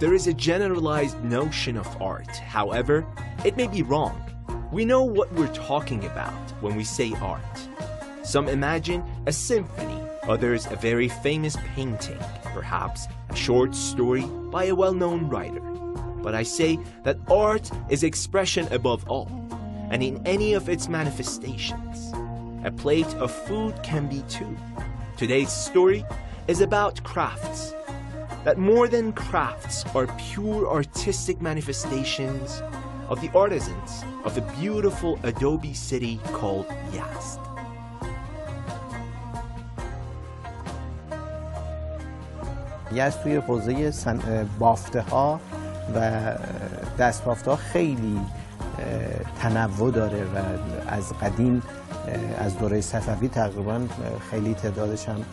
there is a generalized notion of art. However, it may be wrong. We know what we're talking about when we say art. Some imagine a symphony, others a very famous painting, perhaps a short story by a well-known writer. But I say that art is expression above all, and in any of its manifestations. A plate of food can be too. Today's story is about crafts, that more than crafts are pure artistic manifestations of the artisans of a beautiful adobe city called Јazd. یزد توی حوزه بافته ها و دست بافته ها خیلی تنوع داره و از قدیم از دوره صفوی تقریبا خیلی تعدادش هم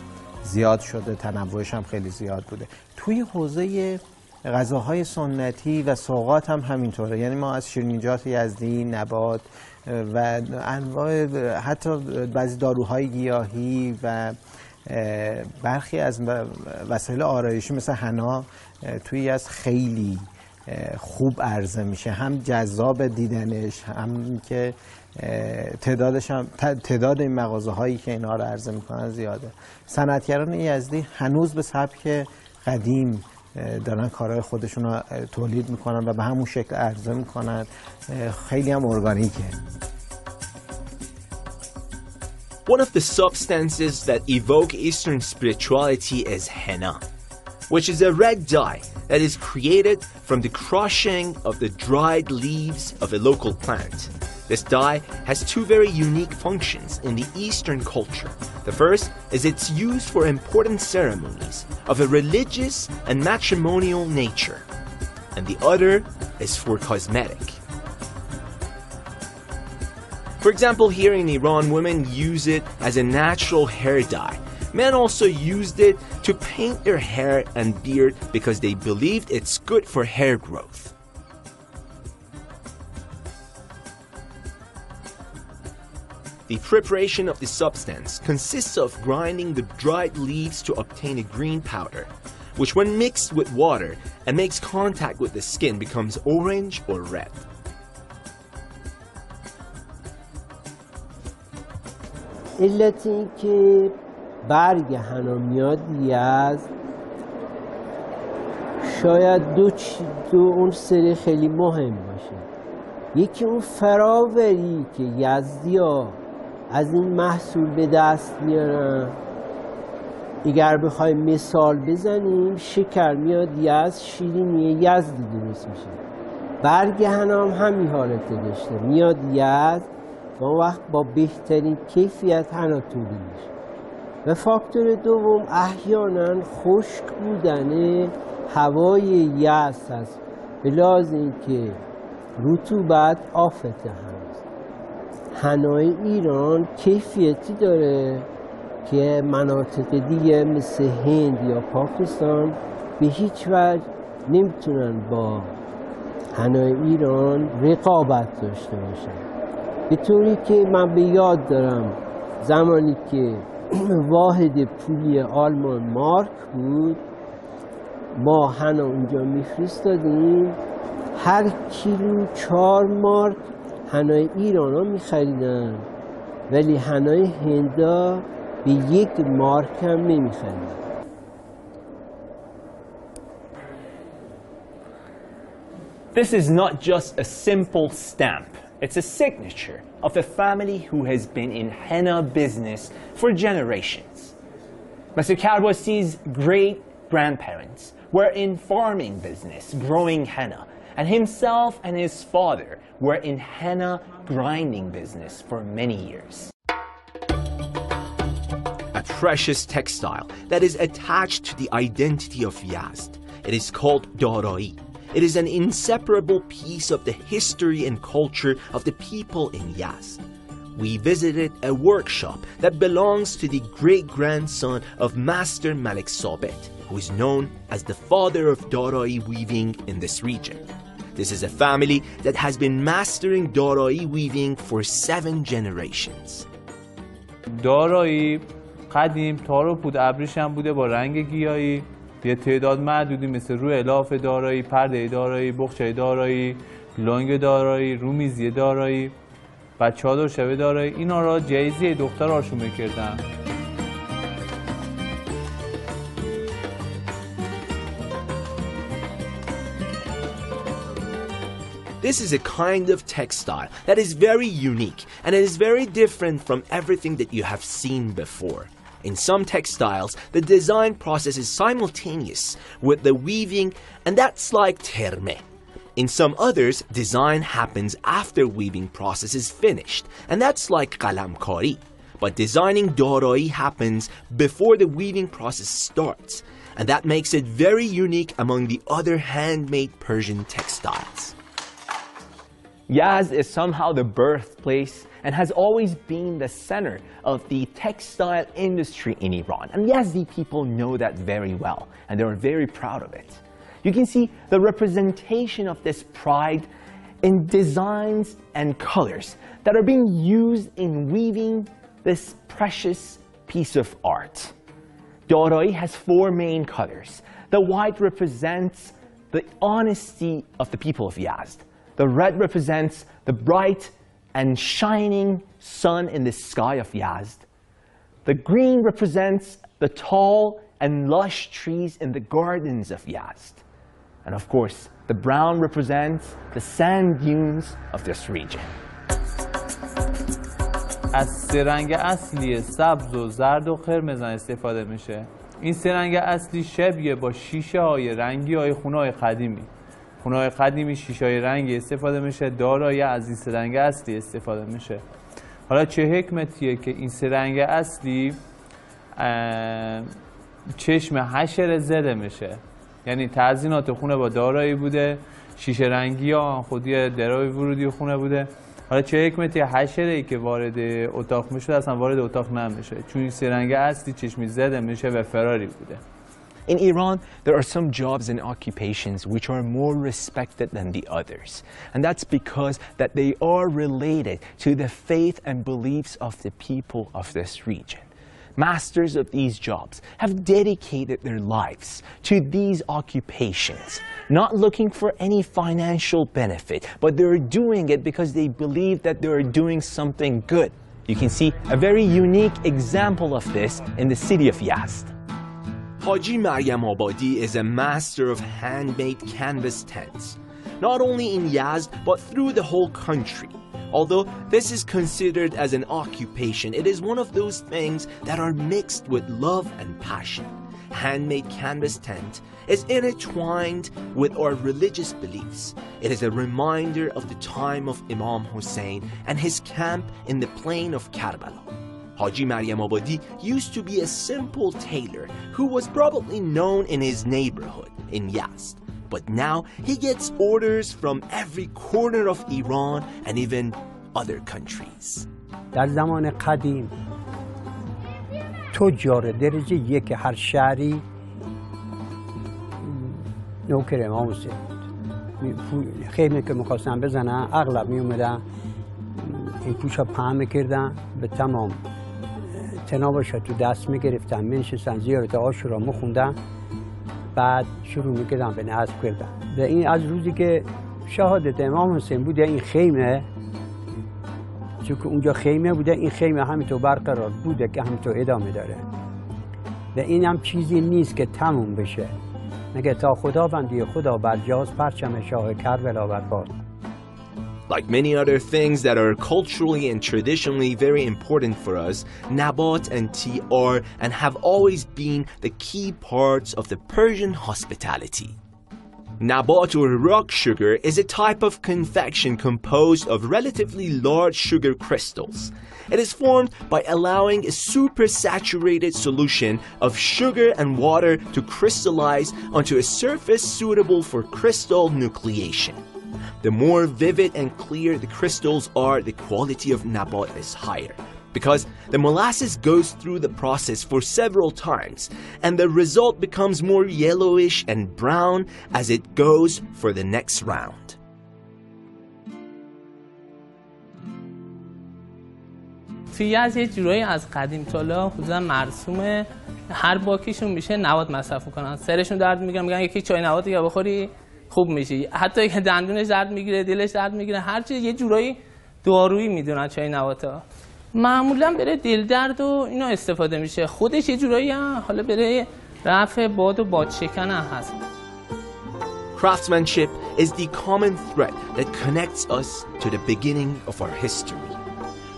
زیاد شده، تنوعش هم خیلی زیاد بوده. توی حوزه غذاهای سنتی و سوغات هم همینطوره، یعنی ما از شیرینیجات یزدی، نبات و انواع حتی بعضی داروهای گیاهی و برخی از وسایل آرایشی مثل حنا توی یزد خیلی خوب عرضه میشه، هم جذاب دیدنش، هم که تعداد این مغازه هایی که اینا رو عرضه میکنن زیاده. صنعتگران یزدی هنوز به سبک قدیم دارن کارهای خودشون رو تولید میکنن و به همون شکل عرضه میکنن، خیلی هم ارگانیکه. One of the substances that evoke Eastern spirituality is henna, which is a red dye that is created from the crushing of the dried leaves of a local plant. This dye has two very unique functions in the Eastern culture. The first is its use for important ceremonies of a religious and matrimonial nature, and the other is for cosmetic. For example, here in Iran, women use it as a natural hair dye. Men also used it to paint their hair and beard because they believed it's good for hair growth. The preparation of the substance consists of grinding the dried leaves to obtain a green powder, which when mixed with water and makes contact with the skin becomes orange or red. علت این که برگ حنا میاد یزد شاید دو اون سری خیلی مهم باشه. یکی اون فراوری که یزدی‌ها از این محصول به دست میارن. اگر بخوایم مثال بزنیم، شکر میاد یزد، شیرینی یزدی درست میشه. برگ حنا هم همین حالت داشته، میاد یزد و اون وقت با بهترین کیفیت حنا تولید میشه. و فاکتور دوم احیانا خشک بودن هوای یزد هست، به لحاظ اینکه رطوبت آفت هست. حنای ایران کیفیتی داره که مناطق دیگه مثل هند یا پاکستان به هیچ وجه نمیتونن با حنای ایران رقابت داشته باشن. به طوری که من به یاد دارم زمانی که واحد پولی آلمان مارک بود، ما حنا اونجا میفرستادیم، هر کیلو 4 مارک حنای ایران ها میخریدن، ولی حنای هندا به 1 مارک هم نمیخریدن. This is not just a simple stamp. It's a signature of a family who has been in henna business for generations. Mr. Karbasi's great-grandparents were in farming business, growing henna, and himself and his father were in henna grinding business for many years. A precious textile that is attached to the identity of Јazd. It is called doddiruјu. It is an inseparable piece of the history and culture of the people in Јazd. We visited a workshop that belongs to the great-grandson of Master Malik Sabit, who is known as the father of doddiruјu weaving in this region. This is a family that has been mastering doddiruјu weaving for 7 generations. دارایی قدیم تار و پود ابریش هم بوده با رنگ گیاهی، یه تعداد معدودی مثل روی الاف دارایی، پرده دارایی، بخچه دارایی، لنگ دارایی، رومیزی دارایی و چادر شبه دارایی، اینا را جایزه دختراشون میکردن. This is a kind of textile that is very unique, and it is very different from everything that you have seen before. In some textiles, the design process is simultaneous with the weaving, and that's like terme. In some others, design happens after weaving process is finished, and that's like qalamkari. But designing daroi happens before the weaving process starts, and that makes it very unique among the other handmade Persian textiles. Јазд is somehow the birthplace and has always been the center of the textile industry in Iran. And Yazdi people know that very well, and they're very proud of it. You can see the representation of this pride in designs and colors that are being used in weaving this precious piece of art. Daroi has 4 main colors. The white represents the honesty of the people of Yazd. The red represents the bright and shining sun in the sky of Yazd. The green represents the tall and lush trees in the gardens of Yazd. And of course, the brown represents the sand dunes of this region. از 3 رنگ اصلی سبز و زرد و قرمز استفاده میشه. این 3 رنگ اصلی شبیه با شیشه های رنگی های خونه های قدیمی. خونه های قدیمی شیشه های رنگی استفاده میشه، دارایی از این 3 رنگ اصلی استفاده میشه. حالا چه حکمتیه که این 3 رنگ اصلی چشم حشره زده میشه؟ یعنی تزیینات خونه با دارایی بوده، شیشه رنگی ها خودی درای ورودی خونه بوده. حالا چه حکمتی حشره ای که وارد اتاق میشه اصلا وارد اتاق نمیشه، چون این 3 رنگ اصلی چشمی زده میشه و فراری بوده. In Iran, there are some jobs and occupations which are more respected than the others. And that's because that they are related to the faith and beliefs of the people of this region. Masters of these jobs have dedicated their lives to these occupations, not looking for any financial benefit, but they're doing it because they believe that they're doing something good. You can see a very unique example of this in the city of Yazd. Haji Maryam Abadi is a master of handmade canvas tents, not only in Yazd but through the whole country. Although this is considered as an occupation, it is one of those things that are mixed with love and passion. Handmade canvas tent is intertwined with our religious beliefs. It is a reminder of the time of Imam Hussein and his camp in the plain of Karbala. Haji Maryam Abadi used to be a simple tailor who was probably known in his neighborhood in Yazd. But now he gets orders from every corner of Iran and even other countries. در زمان قدیم تجار درجه 1 هر شهری نوکر امام حسین بود. خیلی که می‌خواستن بزنن اغلب می‌اومدن این پوشا پهن می‌کردن، به تمام تنابش تو دست می‌گرفتن، می‌نشستن زیارت عاشورا می‌خوندن، بعد شروع می‌کردن به نصب کردن. و این از روزی که شهادت امام حسین بوده این خیمه، چون که اونجا خیمه بوده، این خیمه همینطور برقرار بوده که همینطور ادامه داره. و این هم چیزی نیست که تموم بشه، مگه تا خداوندی خدا برجاست پرچم شاه کربلا برپاست. Like many other things that are culturally and traditionally very important for us, nabat and tea are and have always been the key parts of the Persian hospitality. Nabat or rock sugar is a type of confection composed of relatively large sugar crystals. It is formed by allowing a supersaturated solution of sugar and water to crystallize onto a surface suitable for crystal nucleation. The more vivid and clear the crystals are, the quality of nabat is higher, because the molasses goes through the process for several times, and the result becomes more yellowish and brown as it goes for the next round. توی یزد یه جورایی از قدیم تا حالا حدودا مرسومه هر باکیشون میشه نبات مصرف کنن. سرشون درد میگیره میگن یکی چای نبات دیگه بخوری خوب میشی. حتی که دندونش درد میگیره، دلش درد میگیره، هر چیز یه جورایی دارویی میدونن چای نباتا. معمولا برای دل درد و اینا استفاده میشه. خودش یه جورایی حالا برای رفع باد و بادشکن هست. Craftsmanship is the common thread that connects us to the beginning of our history.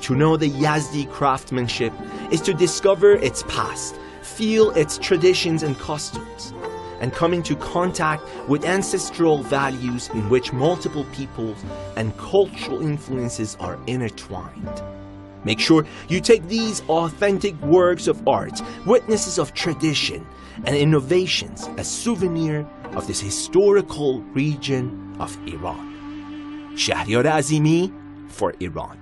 To know the Yazdi craftsmanship is to discover its past, feel its traditions and customs, and come into contact with ancestral values in which multiple peoples and cultural influences are intertwined. Make sure you take these authentic works of art, witnesses of tradition and innovations, as souvenir of this historical region of Iran. Shahriyar Azimi for Iran.